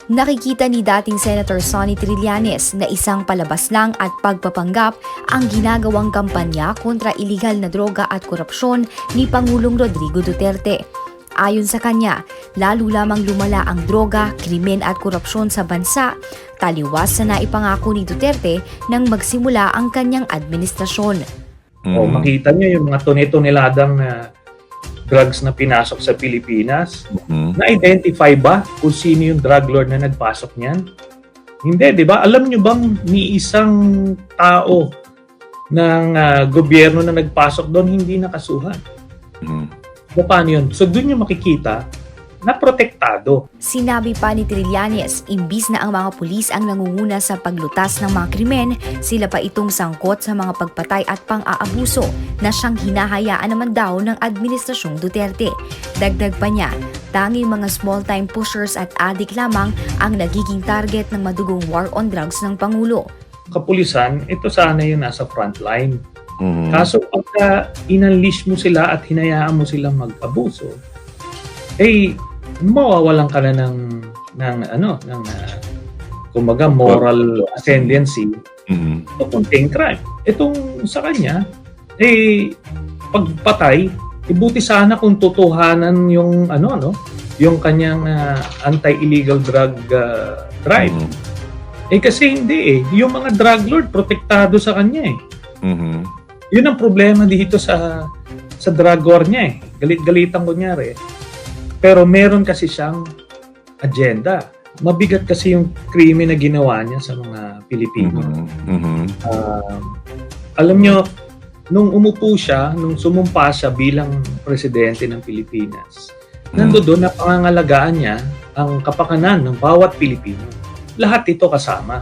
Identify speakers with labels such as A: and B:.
A: Nakikita ni dating Senator Sonny Trillanes na isang palabas lang at pagpapanggap ang ginagawang kampanya kontra iligal na droga at korupsyon ni Pangulong Rodrigo Duterte. Ayon sa kanya, lalo lamang lumala ang droga, krimen at korupsyon sa bansa, taliwas na naipangako ni Duterte nang magsimula ang kanyang administrasyon.
B: O makita niyo yung mga tone-toneladang drugs na pinasok sa Pilipinas. Na-identify ba kung sino yung drug lord na nagpasok niyan? Hindi, di ba? Alam niyo bang ni isang tao ng gobyerno na nagpasok doon hindi nakasuhan? Paano yun? So doon yung makikita na protektado.
A: Sinabi pa ni Trillanes, imbis na ang mga pulis ang nangunguna sa paglutas ng mga krimen, sila pa itong sangkot sa mga pagpatay at pang-aabuso na siyang hinahayaan naman daw ng Administrasyong Duterte. Dagdag pa niya, tanging mga small-time pushers at addict lamang ang nagiging target ng madugong war on drugs ng Pangulo.
B: Kapulisan, ito sana yung nasa frontline. Kaso pagka in-unleash mo sila at hinayaan mo silang mag-abuso, mawawalan ka na ng kumbaga moral ascendancy to contain crime. Itong sa kanya, pagpatay, ibuti sana kung totohanan yung yung kanyang anti-illegal drug drive. Kasi hindi yung mga drug lord protektado sa kanya Yun ang problema dito sa drug war niya Galit-galitan kunyari. Pero meron kasi siyang agenda. Mabigat kasi yung krimen na ginawa niya sa mga Pilipino. Alam nyo, nung umupo siya, nung sumumpa siya bilang presidente ng Pilipinas, nandoon na pangangalagaan niya ang kapakanan ng bawat Pilipino. Lahat ito kasama.